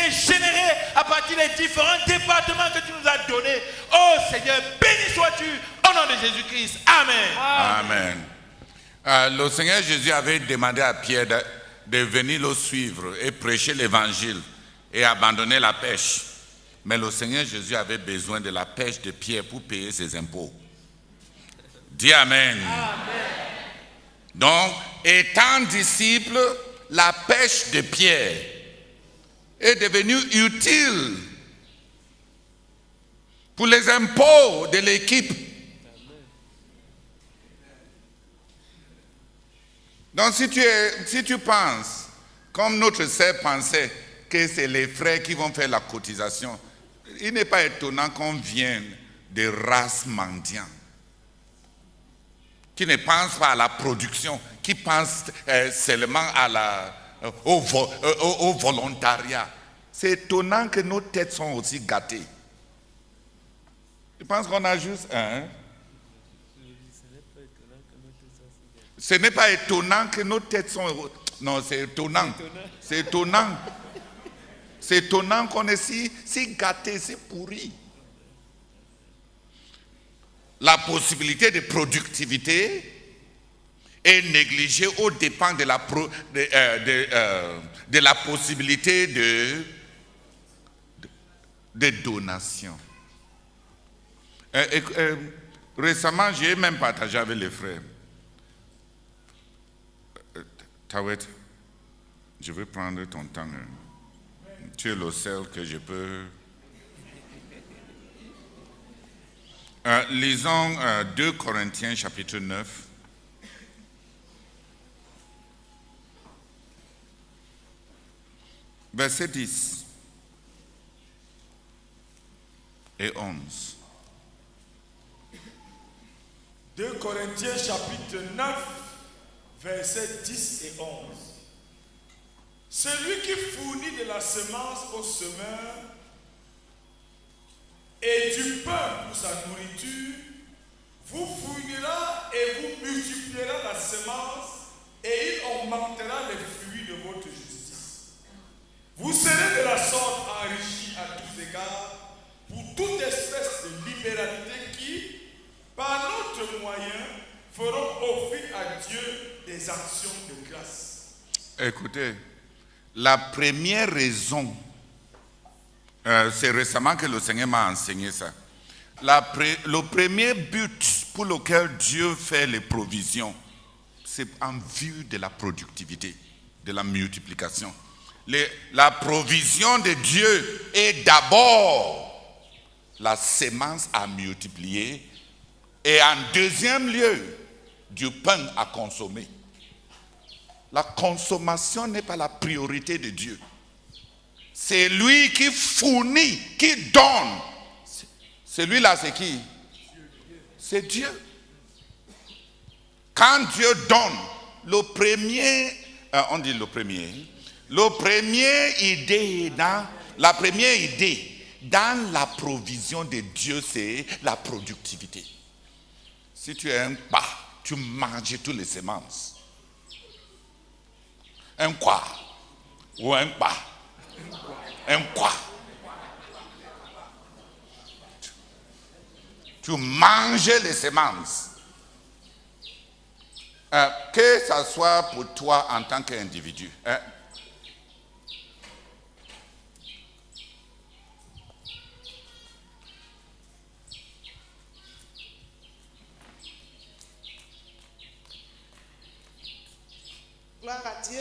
régénérer à partir des différents départements que tu nous as donnés. Oh Seigneur, béni sois-tu au nom de Jésus-Christ. Amen. Amen. Le Seigneur Jésus avait demandé à Pierre de venir le suivre et prêcher l'évangile et abandonner la pêche. Mais le Seigneur Jésus avait besoin de la pêche de Pierre pour payer ses impôts. Dis Amen. Amen. Donc, étant disciple, la pêche de Pierre est devenue utile pour les impôts de l'équipe. Donc, si tu penses, comme notre sœur pensait, que c'est les frères qui vont faire la cotisation, il n'est pas étonnant qu'on vienne de races mendiants, qui ne pensent pas à la production, qui pensent seulement au volontariat. C'est étonnant que nos têtes sont aussi gâtées. Je pense qu'on a juste un. Ce n'est pas étonnant que nos têtes sont... Non, c'est étonnant. C'est étonnant. C'est étonnant qu'on est si gâtés, si pourris. La possibilité de productivité est négligée aux dépens de la possibilité de donation. Récemment, j'ai même partagé avec les frères. Tawet, je vais prendre ton temps. Tu es le seul que je peux... lisons 2 Corinthiens chapitre 9. Verset 10 et 11. 2 Corinthiens chapitre 9, versets 10 et 11. Celui qui fournit de la semence au semeur et du pain pour sa nourriture, vous fournira et vous multipliera la semence et il augmentera les fruits de votre justice. Vous serez de la sorte enrichis à tous égards pour toute espèce de libéralité qui, par notre moyen, feront offrir à Dieu des actions de grâce. Écoutez, la première raison, c'est récemment que le Seigneur m'a enseigné ça. Le premier but pour lequel Dieu fait les provisions, c'est en vue de la productivité, de la multiplication. La provision de Dieu est d'abord la semence à multiplier et en deuxième lieu, du pain à consommer. La consommation n'est pas la priorité de Dieu. C'est lui qui fournit, qui donne. Celui-là, c'est qui? C'est Dieu. Quand Dieu donne, le premier, on dit le premier, la première idée dans la provision de Dieu, c'est la productivité. Si tu as un pas, tu manges toutes les semences. Un quoi? Ou un pas? Un quoi? Tu manges les semences. Que ça soit pour toi en tant qu'individu. Gloire à Dieu.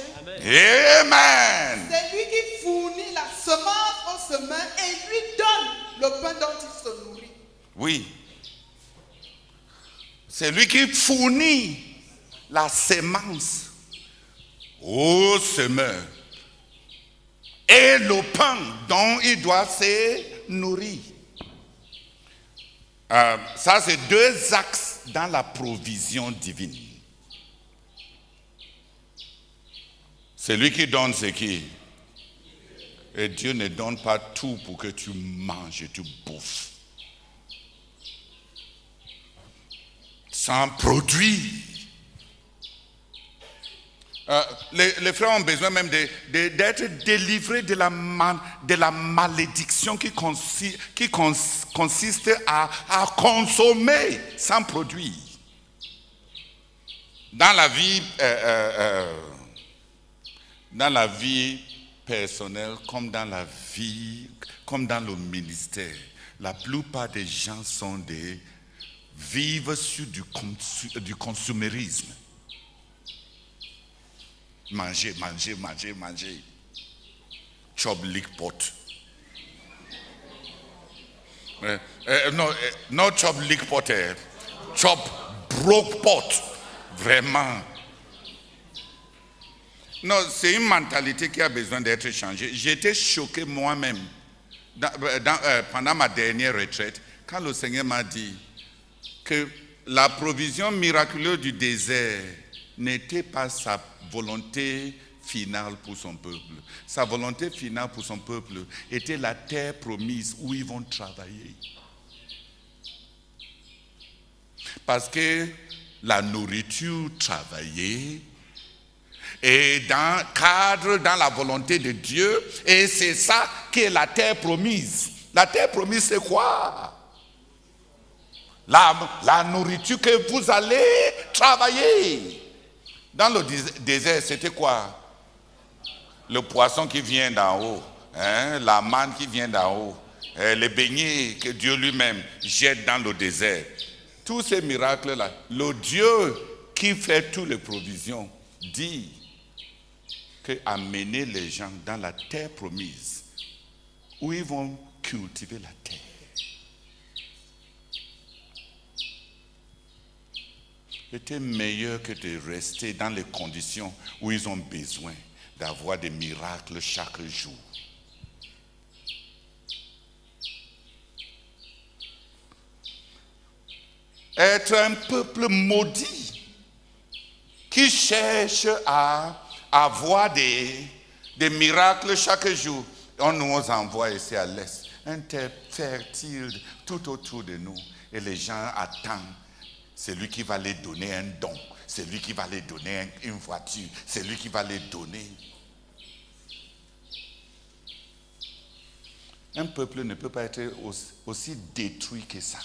Amen. C'est lui qui fournit la semence au semeur et lui donne le pain dont il se nourrit. Oui. C'est lui qui fournit la semence au semeur et le pain dont il doit se nourrir. Ça, c'est 2 axes dans la provision divine. C'est lui qui donne ce qui. Et Dieu ne donne pas tout pour que tu manges et tu bouffes. Sans produit. Les frères ont besoin même d'être délivrés de la malédiction qui consiste à consommer sans produire. Dans la vie personnelle, comme dans le ministère, la plupart des gens vivent sur du consumérisme. Manger. Chop lick pot. Non, chop lick pot. Chop broke pot. Vraiment. Non, c'est une mentalité qui a besoin d'être changée. J'étais choqué moi-même pendant ma dernière retraite, quand le Seigneur m'a dit que la provision miraculeuse du désert n'était pas sa volonté finale pour son peuple. Sa volonté finale pour son peuple était la terre promise où ils vont travailler. Parce que la nourriture travaillée est dans la volonté de Dieu, et c'est ça qui est la terre promise. La terre promise, c'est quoi? La nourriture que vous allez travailler. Dans le désert, c'était quoi? Le poisson qui vient d'en haut, la manne qui vient d'en haut, les beignets que Dieu lui-même jette dans le désert. Tous ces miracles-là, le Dieu qui fait toutes les provisions dit qu'amener les gens dans la terre promise, où ils vont cultiver la terre. C'était meilleur que de rester dans les conditions où ils ont besoin d'avoir des miracles chaque jour. Être un peuple maudit qui cherche à avoir des miracles chaque jour. On nous envoie ici à l'est, un terre fertile tout autour de nous, et les gens attendent. C'est lui qui va les donner un don. C'est lui qui va les donner une voiture. C'est lui qui va les donner. Un peuple ne peut pas être aussi détruit que ça.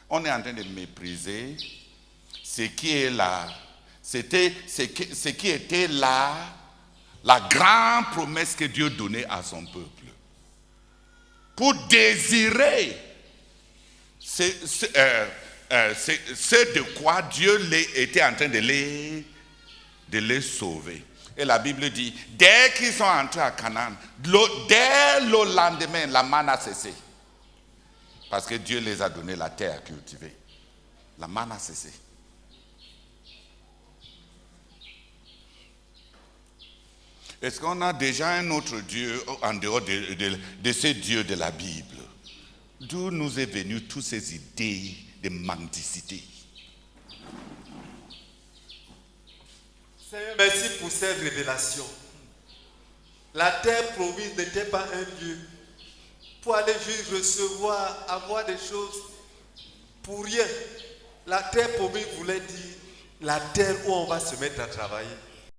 On est en train de mépriser ce qui est là. Ce qui était là, la grande promesse que Dieu donnait à son peuple. Pour désirer ce de quoi Dieu était en train de les sauver. Et la Bible dit, dès qu'ils sont entrés à Canaan, dès le lendemain, la manne a cessé. Parce que Dieu les a donné la terre à cultiver. La manne a cessé. Est-ce qu'on a déjà un autre Dieu en dehors de ces dieux de la Bible? D'où nous est venue toutes ces idées de mendicité? Seigneur, merci pour cette révélation. La terre promise n'était pas un lieu pour aller juste recevoir, avoir des choses pour rien. La terre promise voulait dire la terre où on va se mettre à travailler.